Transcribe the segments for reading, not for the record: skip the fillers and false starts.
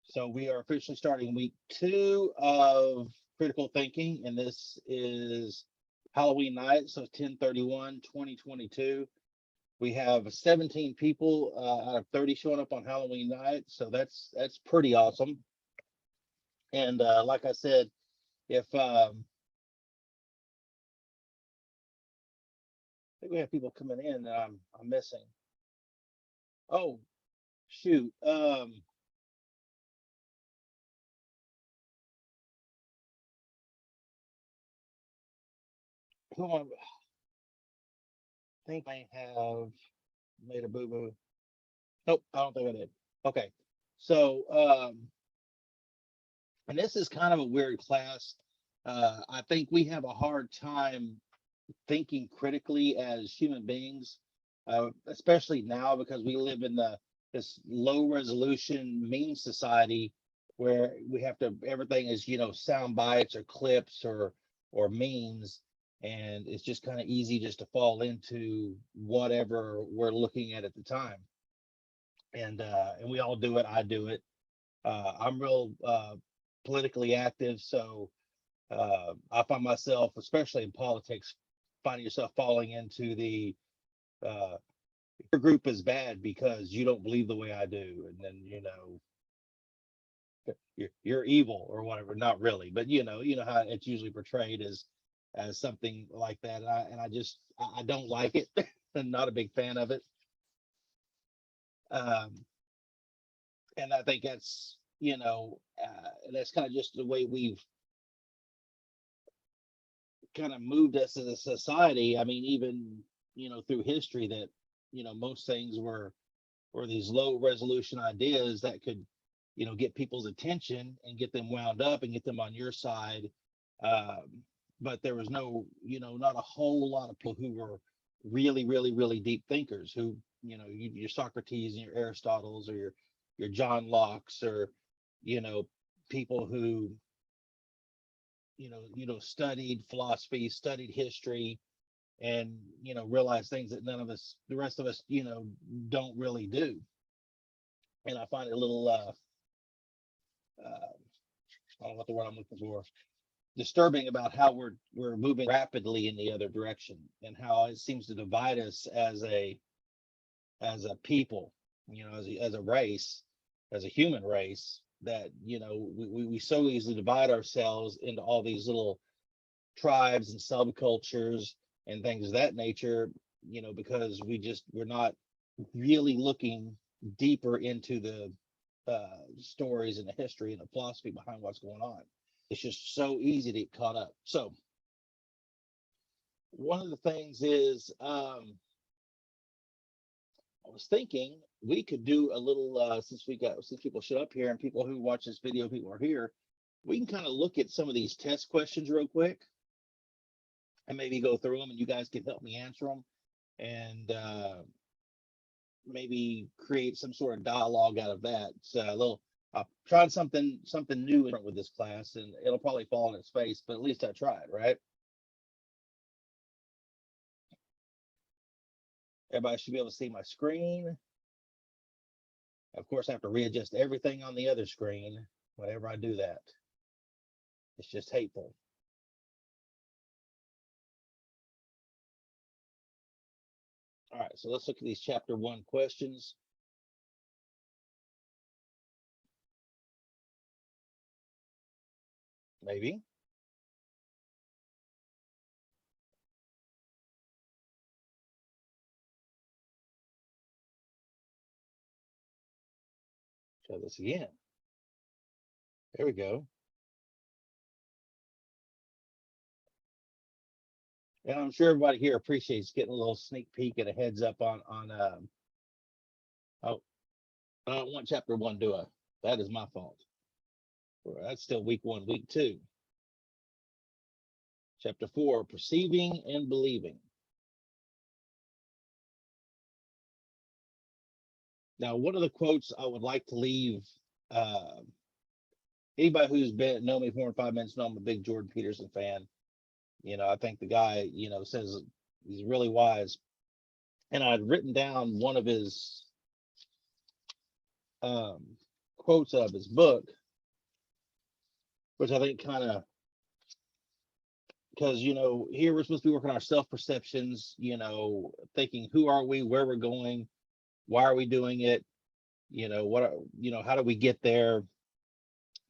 So we are officially starting week 2 of critical thinking, and this is Halloween night, so 10/31/2022. We have 17 people out of 30 showing up on Halloween night, so that's pretty awesome. And like I said, if I think we have people coming in that I'm missing. Oh, shoot. Who I think I have made a boo-boo. Nope, I don't think I did. Okay. So and this is kind of a weird class. I think we have a hard time thinking critically as human beings, especially now because we live in this low resolution meme society where we have to everything is sound bites or clips or memes, and it's just kind of easy just to fall into whatever we're looking at the time. And we all do it. I do it. I'm real politically active, so I find myself, especially in politics, finding yourself falling into the your group is bad because you don't believe the way I do, and then you're evil or whatever. Not really, but you know how it's usually portrayed as something like that. And I don't like it. I'm not a big fan of it. Um, and I think that's kind of just the way we've kind of moved us as a society. I mean, even through history, that most things were these low resolution ideas that could get people's attention and get them wound up and get them on your side. But there was not a whole lot of people who were really really really deep thinkers, who your Socrates and your Aristotles, or your John Locke's, or people who studied philosophy, studied history, and realized things that the rest of us don't really do. And I find it a little I don't know what the word I'm looking for, disturbing about how we're moving rapidly in the other direction, and how it seems to divide us as a people, as a race, as a human race, that we so easily divide ourselves into all these little tribes and subcultures and things of that nature, because we're not really looking deeper into the stories and the history and the philosophy behind what's going on. It's just so easy to get caught up. So one of the things is, I was thinking we could do a little, since people showed up here and people who watch this video, people are here, we can kind of look at some of these test questions real quick and maybe go through them, and you guys can help me answer them, and maybe create some sort of dialogue out of that. It's a little, trying something new with this class, and it'll probably fall on its face, but at least I tried, right? Everybody should be able to see my screen. Of course, I have to readjust everything on the other screen whenever I do that. It's just hateful. All right, so let's look at these chapter 1 questions. Maybe. Try this again. There we go. And I'm sure everybody here appreciates getting a little sneak peek and a heads up on oh, I don't want chapter 1, do I? That is my fault. That's still week 1, week 2. Chapter 4, perceiving and believing. Now, one of the quotes I would like to leave, anybody who's been known me for more than 5 minutes know I'm a big Jordan Peterson fan. I think the guy, says he's really wise. And I'd written down one of his um, quotes out of his book, which I think kind of, because here we're supposed to be working on our self perceptions, thinking who are we, where we're going, why are we doing it, how do we get there,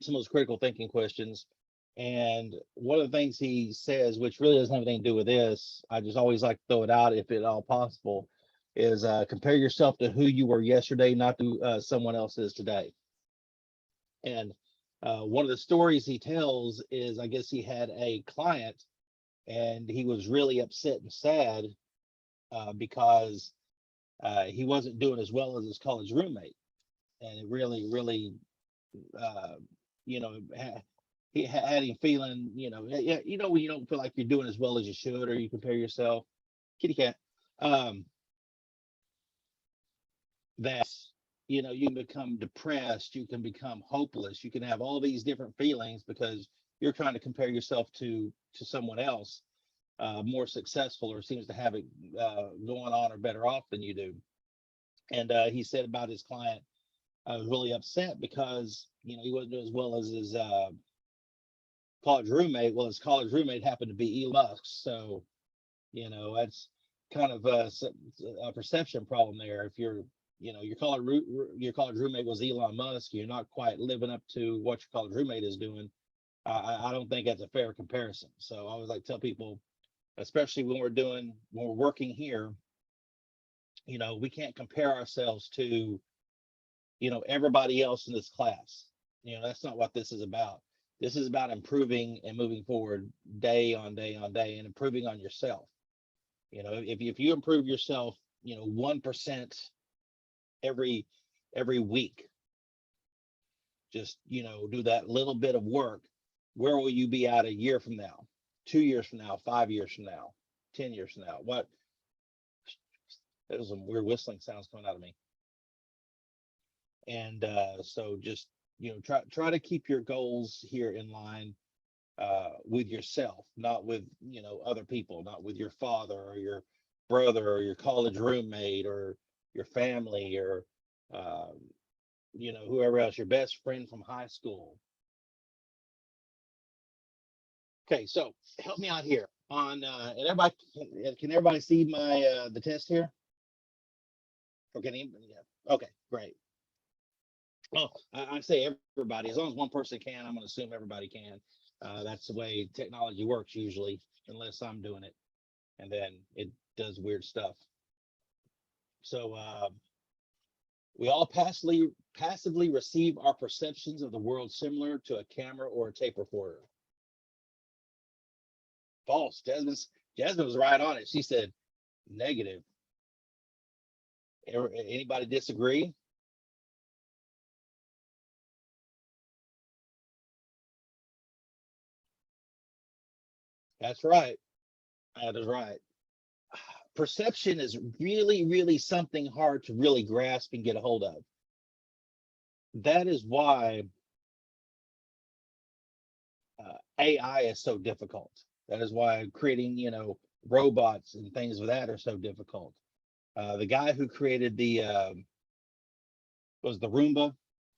some of those critical thinking questions. And one of the things he says, which really doesn't have anything to do with this, I just always like to throw it out if at all possible, is compare yourself to who you were yesterday, not to someone else is today. And one of the stories he tells is, I guess he had a client and he was really upset and sad because he wasn't doing as well as his college roommate. And it really, really, uh, you know, he had him feeling, yeah, when you don't feel like you're doing as well as you should, or you compare yourself, kitty cat, um, that, you can become depressed, you can become hopeless, you can have all these different feelings because you're trying to compare yourself to someone else more successful or seems to have it going on or better off than you do. And he said about his client, I was really upset because he wasn't doing as well as his college roommate. Well, his college roommate happened to be Elon Musk, so that's kind of a perception problem there. If your college roommate was Elon Musk, you're not quite living up to what your college roommate is doing. I don't think that's a fair comparison. So I always like to tell people, especially when we're working here, we can't compare ourselves to everybody else in this class. That's not what this is about. This is about improving and moving forward day on day on day and improving on yourself. If you improve yourself 1% every week, just do that little bit of work, where will you be at a year from now, 2 years from now, 5 years from now, 10 years from now? What There's some weird whistling sounds coming out of me. And so just try to keep your goals here in line with yourself, not with other people, not with your father or your brother or your college roommate or your family or whoever else, your best friend from high school. Okay, so help me out here on and everybody can everybody see my the test here? Okay, yeah. Okay, great. Well, I say everybody, as long as one person can, I'm going to assume everybody can. That's the way technology works usually, unless I'm doing it, and then it does weird stuff. So we all passively receive our perceptions of the world similar to a camera or a tape recorder. False. Jasmine was right on it. She said negative. Anybody disagree? That's right. That is right. Perception is really, really something hard to really grasp and get a hold of. That is why AI is so difficult. That is why creating, robots and things of that are so difficult. The guy who created the was the Roomba,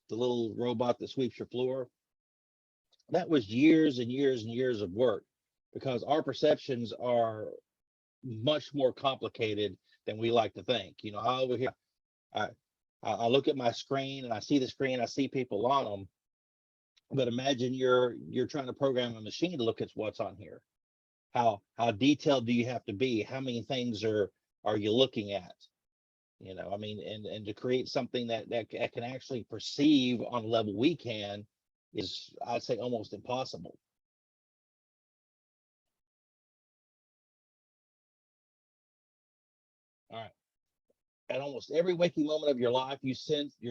the little robot that sweeps your floor. That was years and years and years of work because our perceptions are much more complicated than we like to think. I over here, I I look at my screen and I see the screen, I see people on them, but imagine you're trying to program a machine to look at what's on here. How detailed do you have to be? How many things are you looking at? I mean, and to create something that can actually perceive on a level we can is, I'd say, almost impossible. All right. At almost every waking moment of your life, your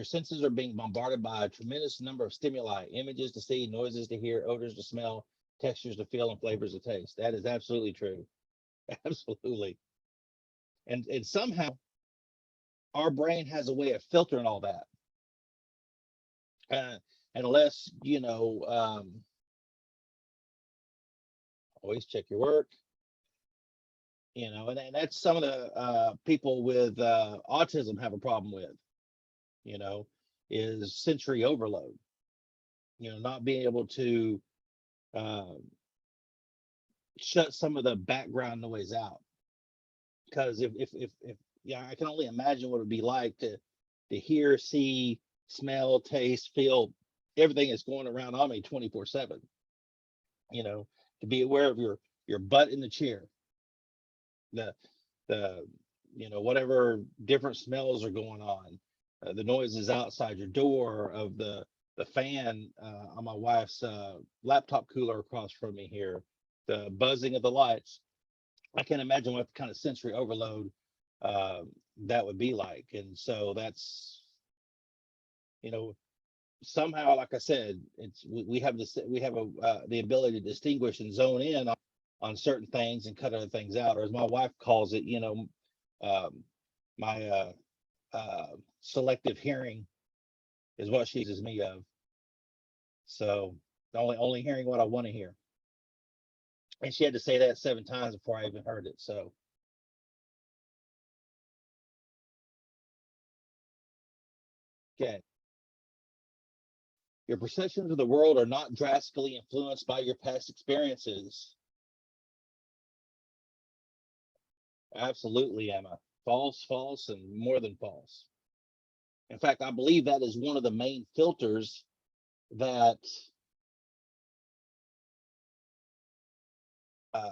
senses are being bombarded by a tremendous number of stimuli: images to see, noises to hear, odors to smell, textures to feel, and flavors to taste. That is absolutely true. Absolutely. And somehow our brain has a way of filtering all that. Unless, always check your work, and that's some of the people with autism have a problem with, you know. is sensory overload. Not being able to um, shut some of the background noise out. Because if yeah, I can only imagine what it'd be like to hear, see, smell, taste, feel everything that's going around on me 24/7. You know, to be aware of your butt in the chair, the the whatever different smells are going on, the noises outside your door of the fan on my wife's laptop cooler across from me here, the buzzing of the lights. I can't imagine what kind of sensory overload uh, that would be like. And so that's, you know, somehow, like I said, we have this, we have the ability to distinguish and zone in on certain things and cut other things out, or as my wife calls it, um, my selective hearing is what she uses me of. So only hearing what I want to hear. And she had to say that 7 times before I even heard it. So okay. Your perceptions of the world are not drastically influenced by your past experiences. Absolutely, Emma. False, false, and more than false. In fact, I believe that is one of the main filters that uh,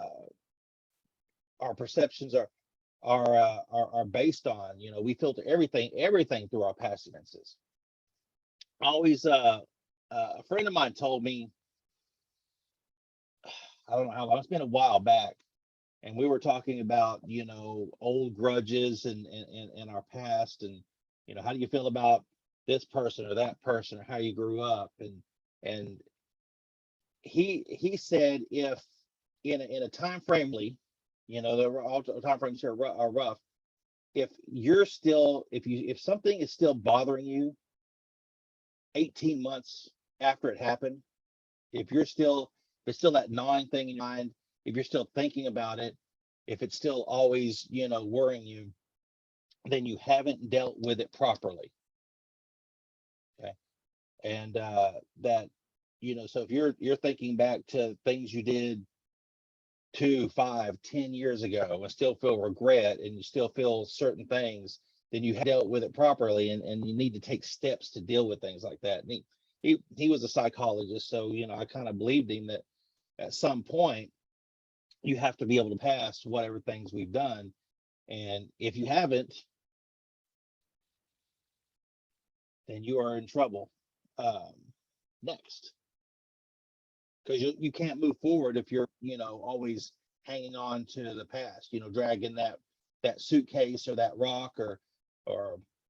our perceptions are based on. We filter everything through our past experiences. Always, a friend of mine told me, I don't know how long, it's been a while back, and we were talking about old grudges and our past, and how do you feel about this person or that person, or how you grew up, and he said, if in a time frame, all time frames here are rough. If you're still, if something is still bothering you 18 months after it happened, if you're still, if it's still that gnawing thing in your mind, if you're still thinking about it, if it's still always worrying you, then you haven't dealt with it properly. Okay. And that, so if you're thinking back to things you did 2, 5, 10 years ago and still feel regret and you still feel certain things, then you have dealt with it properly, and you need to take steps to deal with things like that. And he was a psychologist, so I kind of believed him that at some point you have to be able to pass whatever things we've done. And if you haven't, then you are in trouble um, next, because you can't move forward if you're always hanging on to the past, dragging that suitcase or that rock or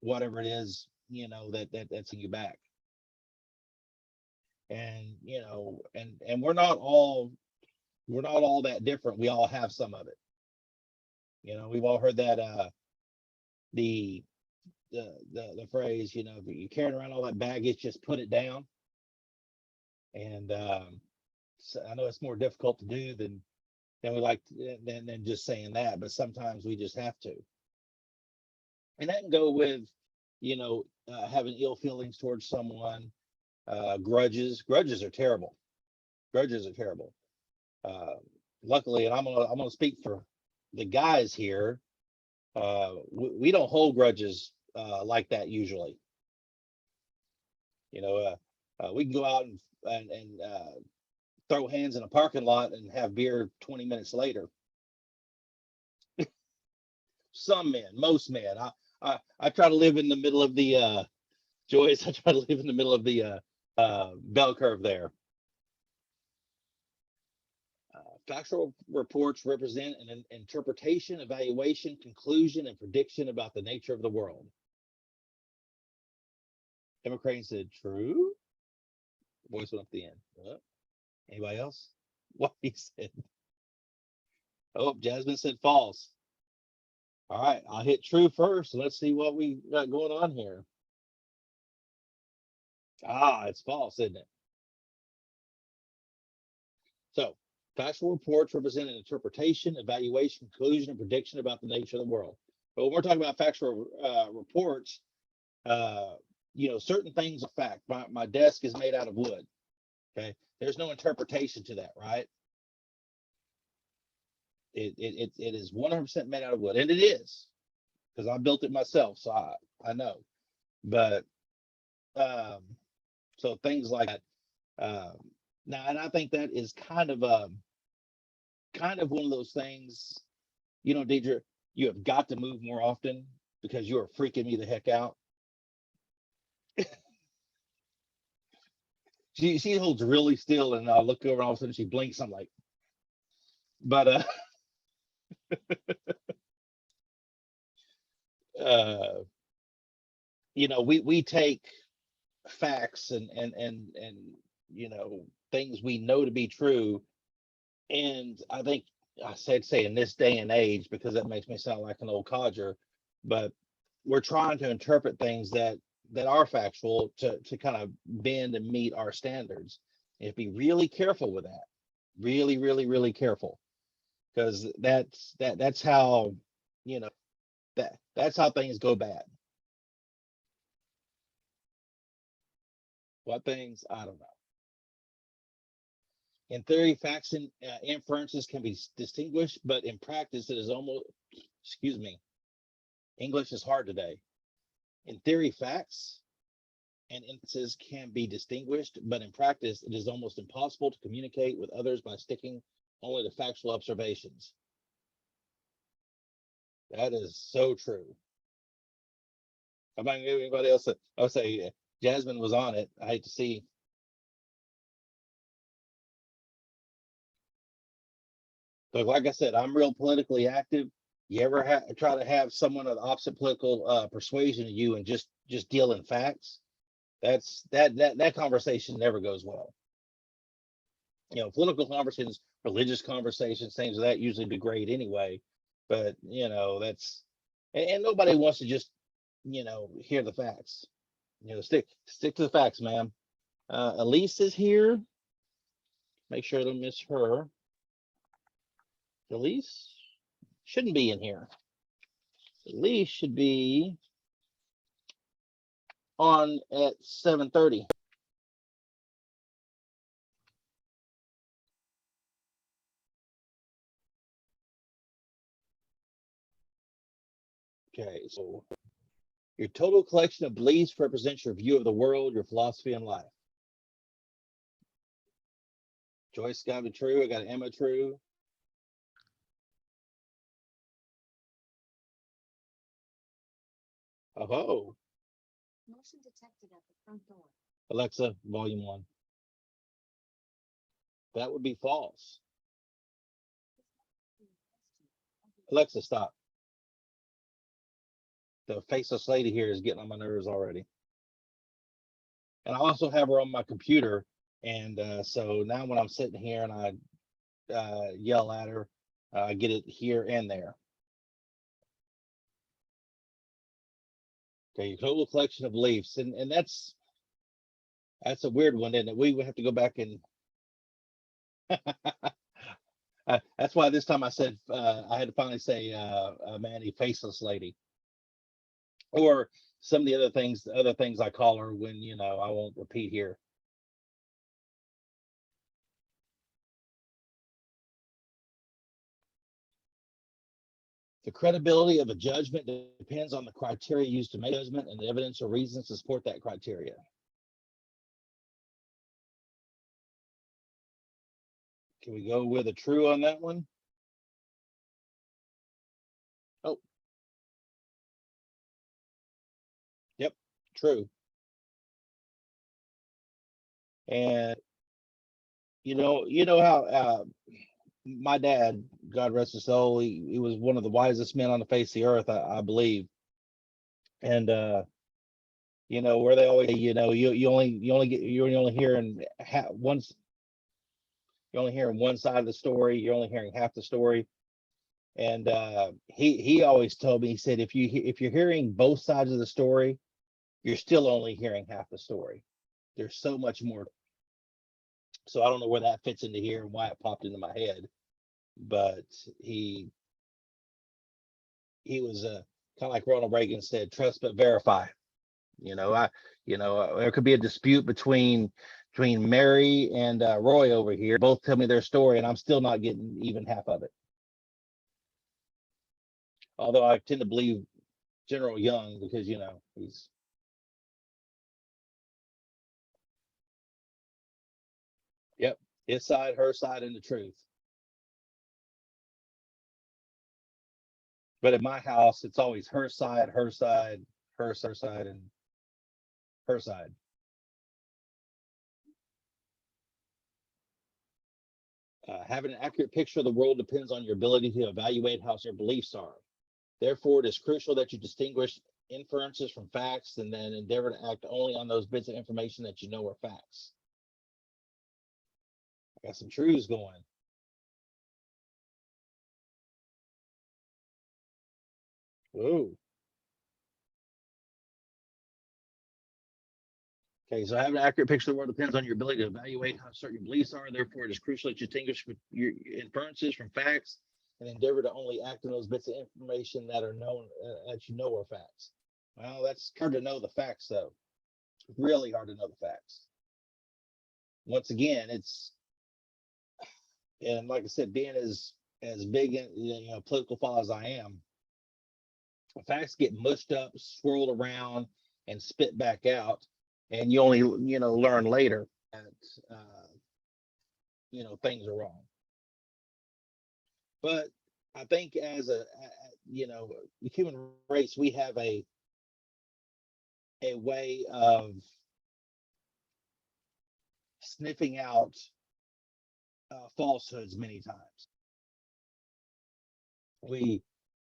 whatever it is that's in you back. And and we're not all that different. We all have some of it. We've all heard that the the phrase, if you're carrying around all that baggage, just put it down. And so I know it's more difficult to do than we like than just saying that, but sometimes we just have to. And that can go with having ill feelings towards someone, grudges are terrible. Grudges are terrible. uh, Luckily, and I'm gonna speak for the guys here, we don't hold grudges like that usually. you know we can go out and throw hands in a parking lot and have beer 20 minutes later. Some men, most men. I try to live in the middle of the Joyce. I try to live in the middle of the bell curve there. Factual reports represent an interpretation, evaluation, conclusion, and prediction about the nature of the world. Emma Crane said, "True." Voice went up the end. Anybody else? What he said? Oh, Jasmine said false. All right, I'll hit true first. Let's see what we got going on here. It's false, isn't it? So, factual reports represent an interpretation, evaluation, conclusion, and prediction about the nature of the world. But when we're talking about factual reports, uh, certain things are fact. My desk is made out of wood. Okay. There's no interpretation to that, right? It is 100% made out of wood, and it is, because I built it myself, so I know. But so things like that. Now, and I think that is kind of one of those things, Deidre, you have got to move more often because you are freaking me the heck out. She holds really still, and I'll look over and all of a sudden she blinks. I'm like, but uh we take facts and things we know to be true, and I think I said say in this day and age because that makes me sound like an old codger, but we're trying to interpret things that are factual to kind of bend and meet our standards. And be really careful with that. Really, really, really careful, because that's how that's how things go bad. What things? I don't know. In theory, facts and inferences can be distinguished, but in practice, it is almost, excuse me, English is hard today. In theory, facts and inferences can be distinguished, but in practice, it is almost impossible to communicate with others by sticking only to factual observations. That is so true. How about anybody else? I'll say Jasmine was on it. I hate to see. But like I said, I'm real politically active. You ever try to have someone of the opposite political persuasion of you and just deal in facts? That conversation never goes well. Political conversations, religious conversations, things of that usually degrade anyway. But that's and nobody wants to just hear the facts. Stick to the facts, ma'am. Elise is here. Make sure I don't miss her. Elise shouldn't be in here. Elise should be on at 7:30. Okay, so your total collection of beliefs represents your view of the world, your philosophy, and life. Joyce got it true. I got Emma true. Oh, motion detected at the front door. Alexa, volume 1. That would be false. Alexa, stop. The faceless lady here is getting on my nerves already. And I also have her on my computer. And so now when I'm sitting here and I yell at her, I get it here and there. Okay, your total collection of beliefs. And that's a weird one, isn't it? We would have to go back and that's why this time I said I had to finally say Manny, faceless lady. Or some of the other things I call her when I won't repeat here. The credibility of a judgment depends on the criteria used to make judgment and the evidence or reasons to support that criteria. Can we go with a true on that one? Oh, yep, true. And you know how my dad, God rest his soul, he was one of the wisest men on the face of the earth, I believe. And where they always say, you're only hearing one side of the story, you're only hearing half the story. And he always told me, he said, if you're hearing both sides of the story, you're still only hearing half the story. There's so much more. So I don't know where that fits into here and why it popped into my head, but he was kind of like Ronald Reagan said, trust but verify. There could be a dispute between Mary and Roy over here. Both tell me their story, and I'm still not getting even half of it. Although I tend to believe General Young because he's yep, his side, her side, and the truth. But at my house, it's always her side, her side, her side, and her side. Having an accurate picture of the world depends on your ability to evaluate how your beliefs are. Therefore, it is crucial that you distinguish inferences from facts and then endeavor to act only on those bits of information that you know are facts. I got some truths going. Ooh. Okay, so having an accurate picture of the world depends on your ability to evaluate how certain beliefs are. Therefore, it is crucial that you distinguish your inferences from facts and endeavor to only act on those bits of information that are known that you know are facts. Well, that's hard to know the facts, though. Really hard to know the facts. Once again, and like I said, being as big in political file as I am, facts get mushed up, swirled around, and spit back out, and you only learn later that things are wrong. But I think as the human race, we have a way of sniffing out falsehoods many times. We,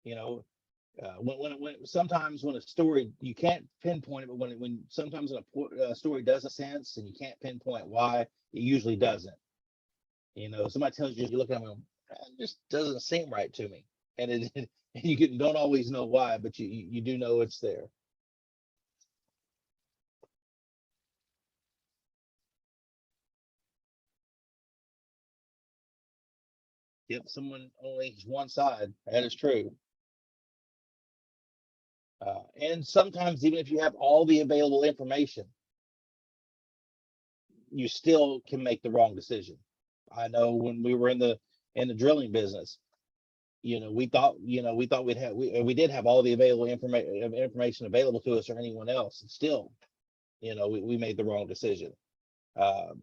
you know, when sometimes when a story you can't pinpoint it, but when sometimes a story does a sense and you can't pinpoint why, it usually doesn't. Somebody tells you, you look at them, it just doesn't seem right to me, and you don't always know why, but you do know it's there. Yep, someone only one side. That is true. And sometimes, even if you have all the available information, you still can make the wrong decision. I know when we were in the drilling business, we thought we did have all the available information available to us or anyone else, and still, we made the wrong decision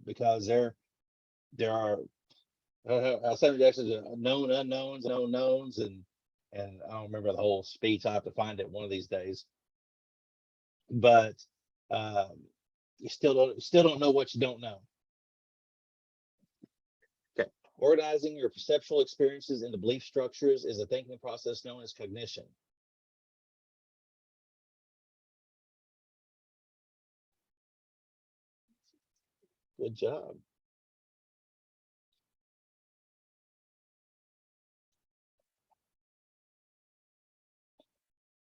because there are Samuel Jackson's known unknowns, known knowns, and I don't remember the whole speech. I have to find it one of these days. But you still don't know what you don't know. Okay. Organizing your perceptual experiences into belief structures is a thinking process known as cognition. Good job.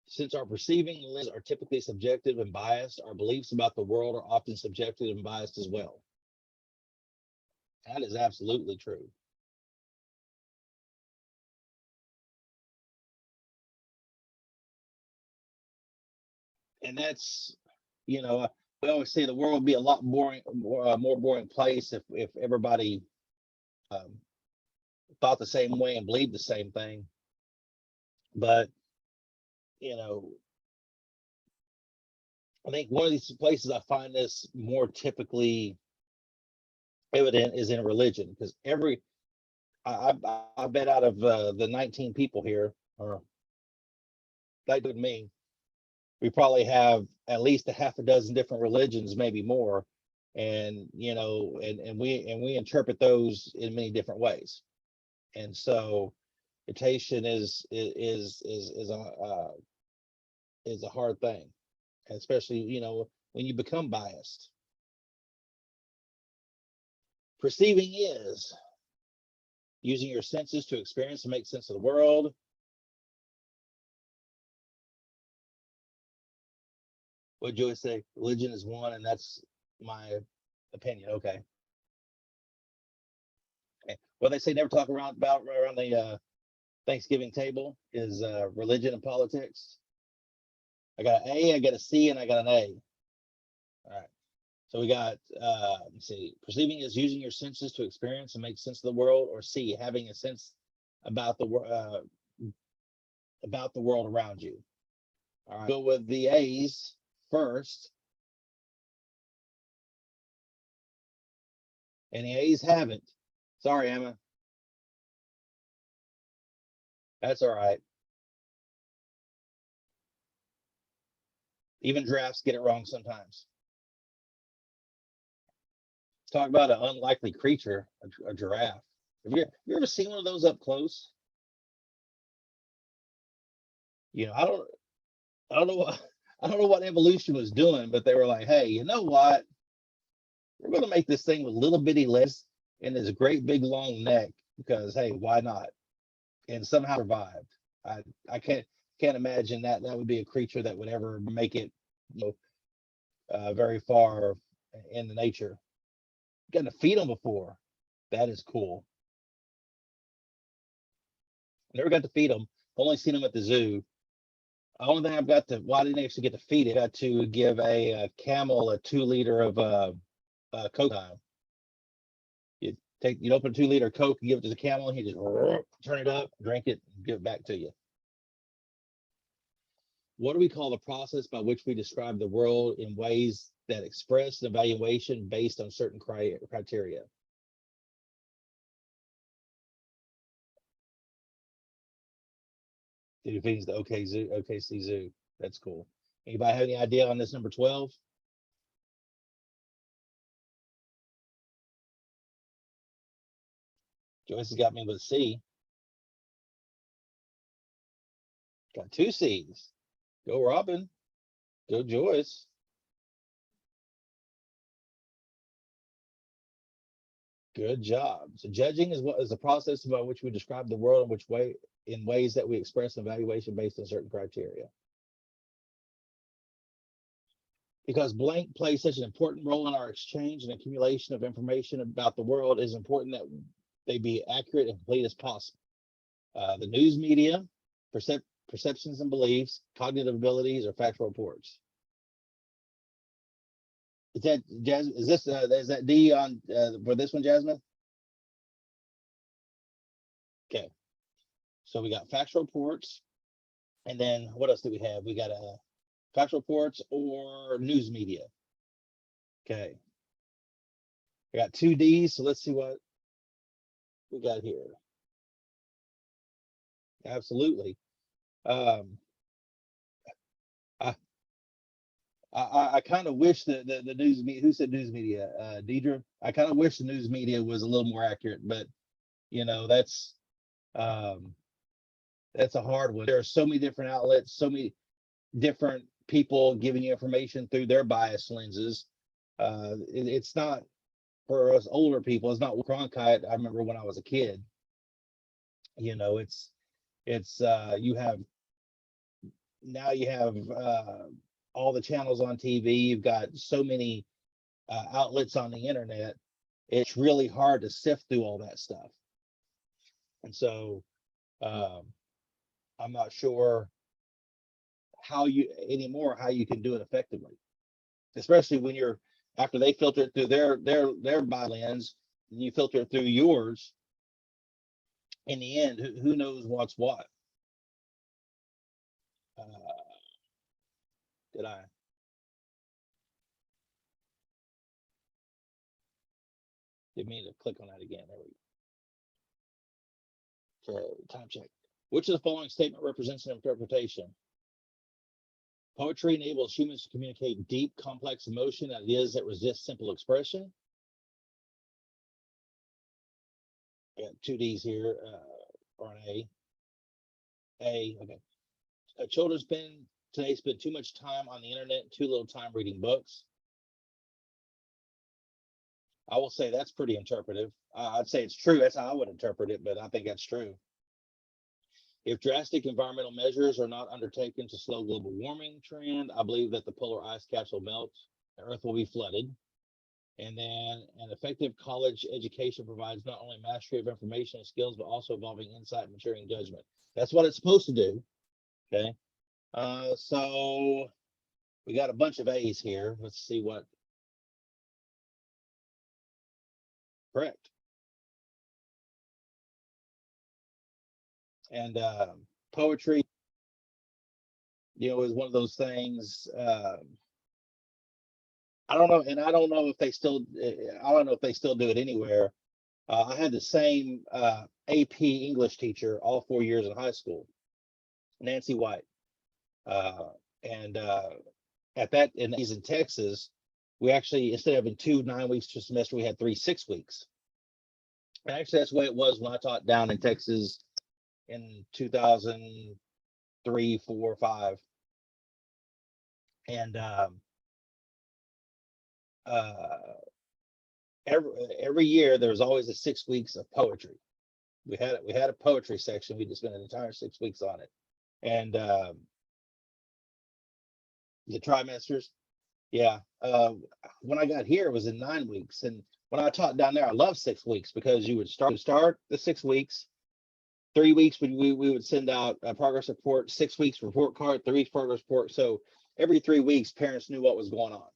Since our perceiving lenses are typically subjective and biased, our beliefs about the world are often subjective and biased as well. That is absolutely true. And that's, we always say the world would be a lot more boring place if everybody um, thought the same way and believed the same thing. But you know, I think one of these places I find this more typically evident is in religion, because I bet out of the 19 people here, or that would mean we probably have at least a half a dozen different religions, maybe more, and we interpret those in many different ways, and so interpretation is a hard thing, especially when you become biased. Perceiving is using your senses to experience and make sense of the world. What Joyce say? Religion is one, and that's my opinion. Okay. Okay. Well, they say never talk around the Thanksgiving table is religion and politics. I got an A, I got a C, and I got an A. All right. So we got, let's see, perceiving is using your senses to experience and make sense of the world, or C, having a sense about the world around you. All right, go with the A's first. And the A's haven't. Sorry, Emma. That's all right. Even giraffes get it wrong sometimes. Talk about an unlikely creature, a giraffe. Have you ever seen one of those up close? You know, I don't know what I don't know what evolution was doing, but they were like, hey, you know what? We're going to make this thing with little bitty legs and this great big long neck because hey, why not? And somehow survived. I can't imagine that would be a creature that would ever make it, very far in the nature. Got to feed them before. That is cool. Never got to feed them. Only seen them at the zoo. The only thing I've got to, well, I didn't actually get to feed it. I got to give a camel a 2 liter of Coke time. You'd open a 2 liter Coke and give it to the camel, and he just turn it up, drink it, and give it back to you. What do we call the process by which we describe the world in ways that express an evaluation based on certain criteria? It feeds the OKC Zoo. That's cool. Anybody have any idea on this number 12? Joyce has got me with a C. Got 2 C's. Go Robin. Go Joyce. Good job. So judging is the process by which we describe the world in ways that we express an evaluation based on certain criteria. Because blank plays such an important role in our exchange and accumulation of information about the world, it is important that they be accurate and complete as possible. The news media, perceptions and beliefs, cognitive abilities, or factual reports. Is that D on for this one, Jasmine? Okay. So we got factual reports, and then what else do we have? We got factual reports or news media. Okay. I got 2 Ds, so let's see what we got here. Absolutely. I kind of wish that the news media, who said news media? Deidre. I kind of wish the news media was a little more accurate, but that's a hard one. There are so many different outlets, so many different people giving you information through their bias lenses. It's not for us older people. It's not Cronkite. I remember when I was a kid. It's you have all the channels on TV. You've got so many outlets on the internet. It's really hard to sift through all that stuff. And so I'm not sure how you can do it effectively, especially when you're after they filter it through their by lens, and you filter it through yours. In the end, who knows what's what? Did I? Didn't mean to click on that again. There we go. Okay, time check. Which of the following statement represents an interpretation? Poetry enables humans to communicate deep, complex emotion and ideas that resist simple expression. I got 2 Ds here, or an A. Okay. Children spend too much time on the internet, too little time reading books. I will say that's pretty interpretive. I'd say it's true. That's how I would interpret it, but I think that's true. If drastic environmental measures are not undertaken to slow global warming trend, I believe that the polar ice caps will melt, the earth will be flooded. And then an effective college education provides not only mastery of information and skills, but also evolving insight, maturing judgment. That's what it's supposed to do. Okay. So we got a bunch of A's here. Let's see what Correct. And poetry, is one of those things. I don't know, and I don't know if they still. I don't know if they still do it anywhere. I had the same AP English teacher all 4 years in high school, Nancy White, uh, and at that, and he's in Texas. We actually, instead of having 2 9 weeks per semester, we had 3 6 weeks. And actually, that's the way it was when I taught down in Texas in 2003, 4, 5. And uh, every year there was always a 6 weeks of poetry. We had a poetry section. We just spent an entire 6 weeks on it. And the trimesters, yeah. When I got here, it was in 9 weeks. And when I taught down there, I loved 6 weeks because you would start the 6 weeks. 3 weeks we would send out a progress report, 6 weeks report card, 3 weeks progress report. So every 3 weeks, parents knew what was going on,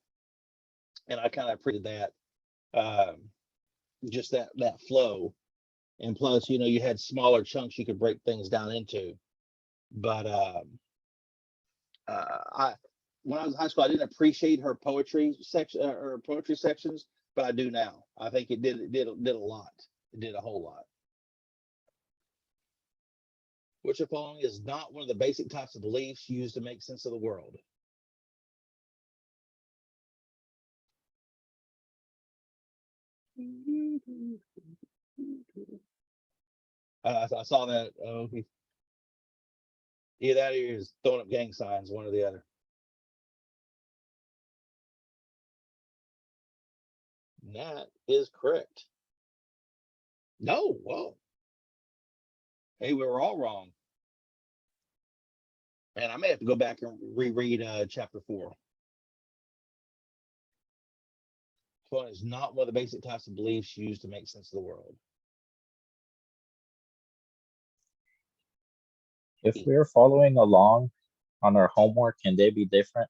and I kind of appreciated that, just that flow. And plus, you had smaller chunks you could break things down into. But I when I was in high school, I didn't appreciate her poetry section or poetry sections, but I do now. I think it did a lot. It did a whole lot. Which of the following is not one of the basic types of beliefs used to make sense of the world? I saw that. Either that or he was throwing up gang signs, one or the other. That is correct. No, whoa. Hey, we were all wrong. And I may have to go back and reread chapter 4. One is not one of the basic types of beliefs used to make sense of the world. If we're following along on our homework, can they be different?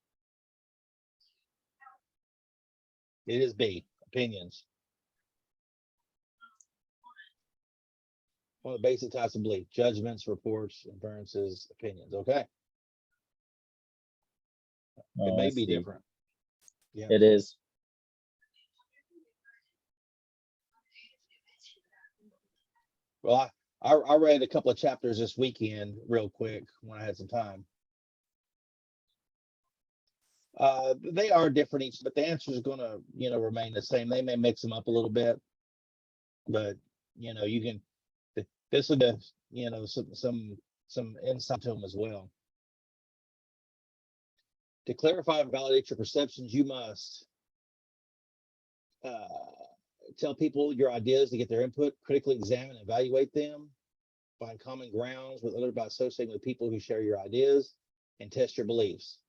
It is B, opinions. One of the basic types of belief: judgments, reports, inferences, opinions. Okay. It may be different. Yeah. It is. Well, I read a couple of chapters this weekend real quick when I had some time. They are different each, but the answer is going to, remain the same. They may mix them up a little bit, but you can. This will be, some insight to them as well. To clarify and validate your perceptions, you must tell people your ideas to get their input, critically examine and evaluate them, find common grounds with others by associating with people who share your ideas, and test your beliefs.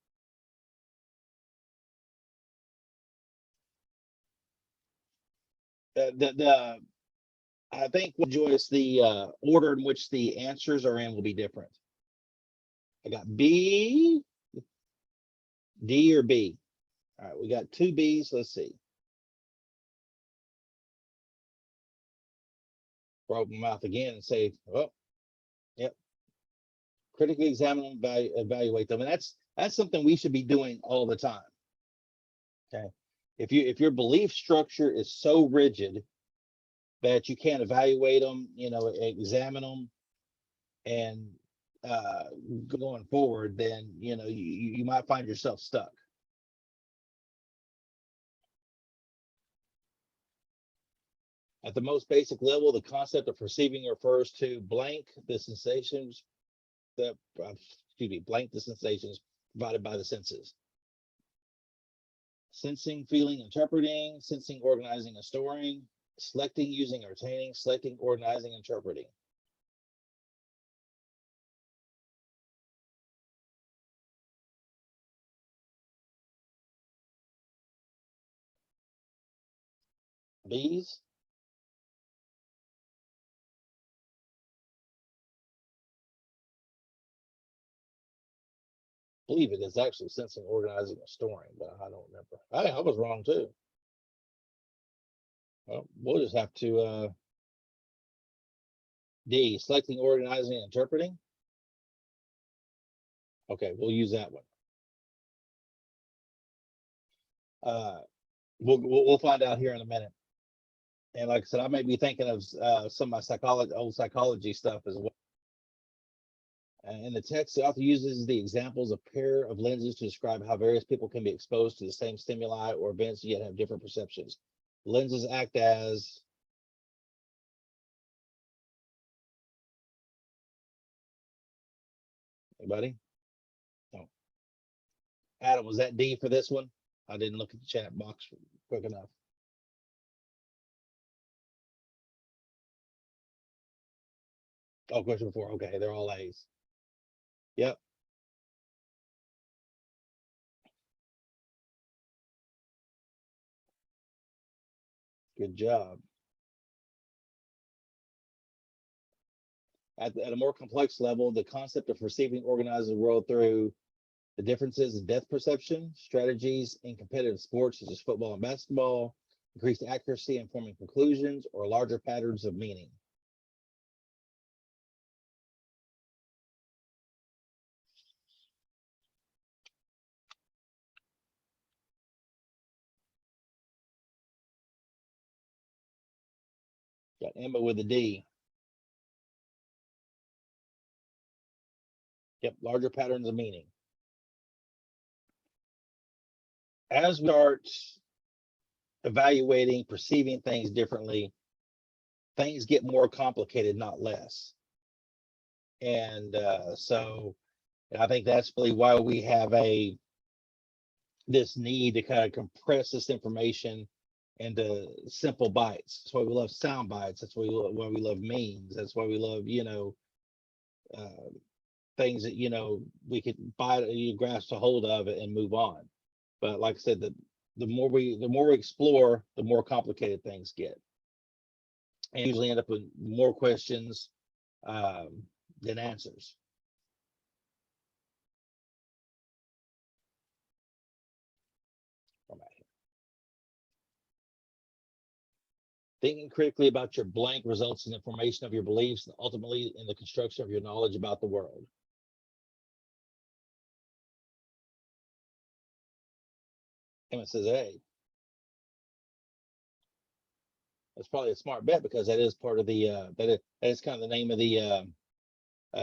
I think, Joyce, the order in which the answers are in will be different. I got B, D, or B. All right, we got 2 B's. Let's see. Open my mouth again and say, oh, yep. Critically examine them, evaluate them, and that's something we should be doing all the time. Okay, if your belief structure is so rigid that you can't evaluate them, examine them, and going forward, then you might find yourself stuck. At the most basic level, the concept of perceiving refers to blank the sensations that blank the sensations provided by the senses. Sensing, feeling, interpreting, sensing, organizing, and storing, selecting, using, or retaining, selecting, organizing, interpreting. B's. I believe it is actually sensing, organizing, and storing, but I don't remember. I was wrong too. Well, we'll just have to D, selecting, organizing, and interpreting. Okay, we'll use that one. We'll find out here in a minute. And like I said, I may be thinking of some of my old psychology stuff as well. In the text, the author uses the examples of pair of lenses to describe how various people can be exposed to the same stimuli or events yet have different perceptions. Lenses act as anybody? No. Adam, was that D for this one? I didn't look at the chat box quick enough. Oh, question 4. Okay, they're all A's. Yep. Good job. At a more complex level, the concept of perceiving organizing the world through the differences in depth perception, strategies in competitive sports such as football and basketball, increased accuracy in forming conclusions, or larger patterns of meaning. Got Emma with a D. Yep, larger patterns of meaning. As we start evaluating, perceiving things differently, things get more complicated, not less. And so I think that's really why we have this need to kind of compress this information into simple bites. That's why we love sound bites. That's why we love memes. That's why we love, things that, we could buy, you grasp a hold of it and move on. But like I said, the more we explore, the more complicated things get. And usually end up with more questions than answers. Thinking critically about your blank results in the formation of your beliefs and ultimately in the construction of your knowledge about the world. Emmett says A. That's probably a smart bet because that is part of the that is kind of the name of the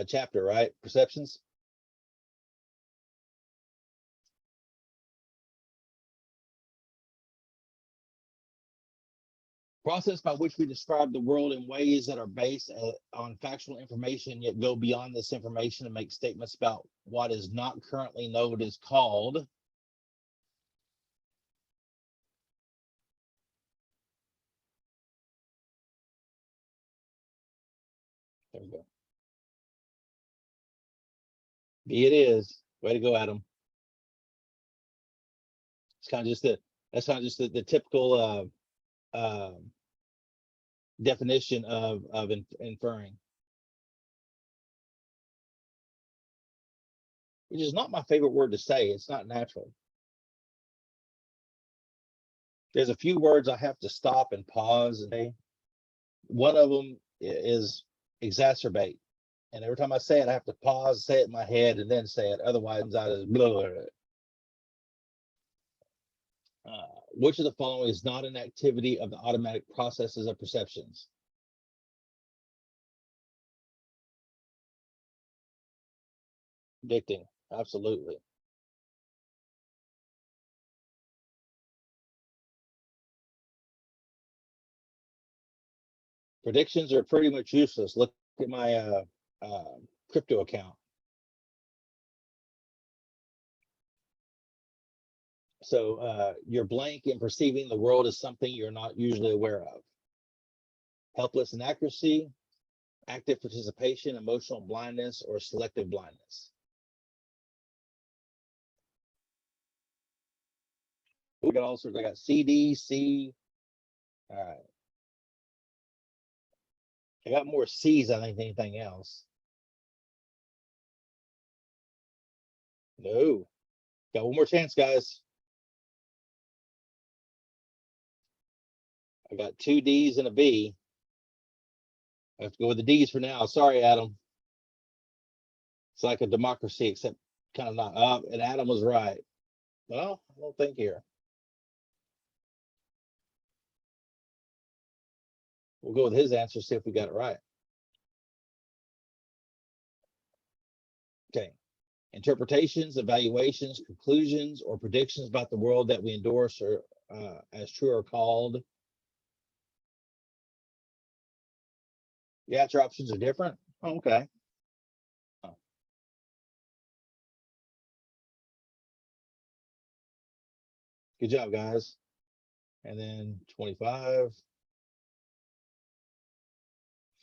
chapter, right? Perceptions. Process by which we describe the world in ways that are based on factual information, yet go beyond this information and make statements about what is not currently known is called. There we go. B it is. Way to go, Adam. It's kind of just that's kind of just the typical definition of inferring, which is not my favorite word to say. It's not natural. There's a few words I have to stop and pause and say. One of them is exacerbate. And every time I say it, I have to pause, say it in my head, and then say it. Otherwise, it comes out as blah, blah, blah. Which of the following is not an activity of the automatic processes of perceptions? Predicting, absolutely. Predictions are pretty much useless. Look at my crypto account. So you're blank in perceiving the world as something you're not usually aware of. Helpless inaccuracy, active participation, emotional blindness, or selective blindness. We got all sorts. I got C, D, C. All right. I got more C's, I think, than anything else. No. Got one more chance, guys. I got 2 D's and a B. I have to go with the D's for now. Sorry, Adam. It's like a democracy, except kind of not up. And Adam was right. Well, I don't think here. We'll go with his answer, see if we got it right. Okay. Interpretations, evaluations, conclusions, or predictions about the world that we endorse or as true are called. The answer options are different. Oh, okay. Oh. Good job, guys. And then 25.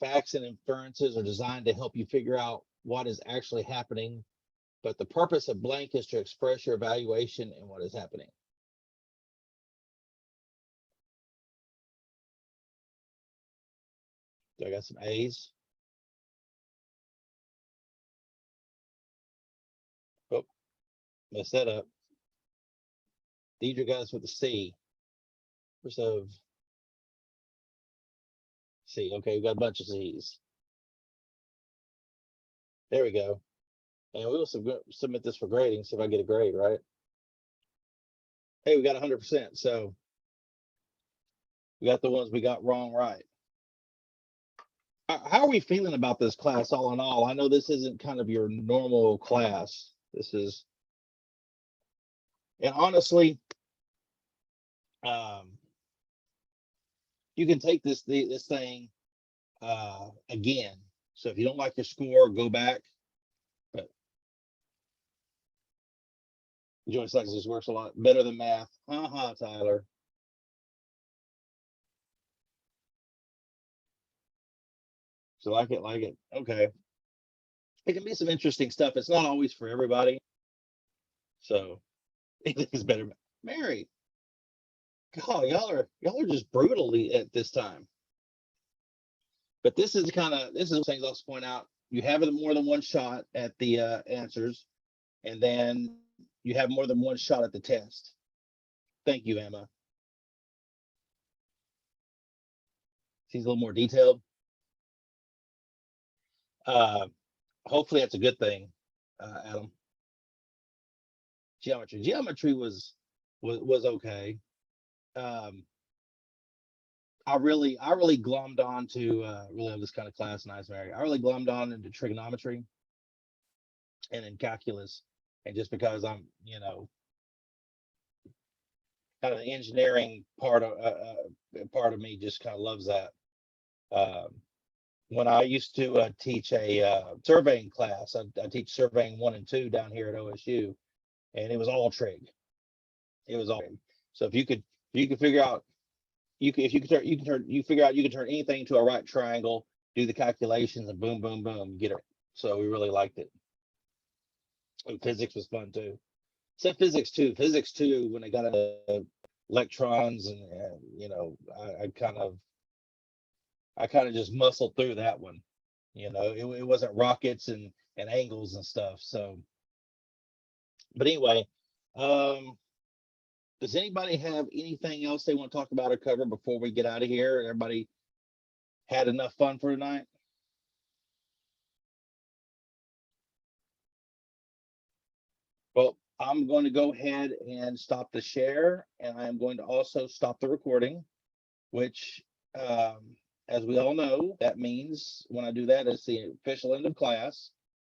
Facts and inferences are designed to help you figure out what is actually happening, but the purpose of blank is to express your evaluation and what is happening. So I got some A's. Oh, messed that up. Deidre got us with a C. First of C. Okay, we got a bunch of C's. There we go. And we will submit this for grading, see if I get a grade, right? Hey, we got 100%. So we got the ones we got wrong, right? How are we feeling about this class all in all? I know this isn't kind of your normal class. This is, and honestly, you can take this thing again. So if you don't like your score, go back. But Joyce likes this works a lot better than math. Tyler. So like it, like it. Okay. It can be some interesting stuff. It's not always for everybody. So anything's better. Mary, God, y'all are just brutally at this time. But this is things I'll point out. You have more than one shot at the answers, and then you have more than one shot at the test. Thank you, Emma. She's a little more detailed. Hopefully that's a good thing, Adam. Geometry was okay. I really glommed on to really have this kind of class. Nice, Mary. I really glommed on into trigonometry and in calculus, and just because I'm kind of the engineering part of me just kind of loves that. When I used to teach a surveying class, I teach surveying 1 and 2 down here at OSU, and it was all trig. It was all. So if you could figure out, you can figure out you can turn anything to a right triangle, do the calculations, and boom, boom, boom, get it. So we really liked it. And physics was fun too. Except physics 2. Physics 2, when they got into electrons and I kind of just muscled through that one. It wasn't rockets and angles and stuff. So, but anyway, does anybody have anything else they want to talk about or cover before we get out of here? Everybody had enough fun for tonight? Well, I'm going to go ahead and stop the share, and I'm going to also stop the recording, which, as we all know, that means when I do that, it's the official end of class.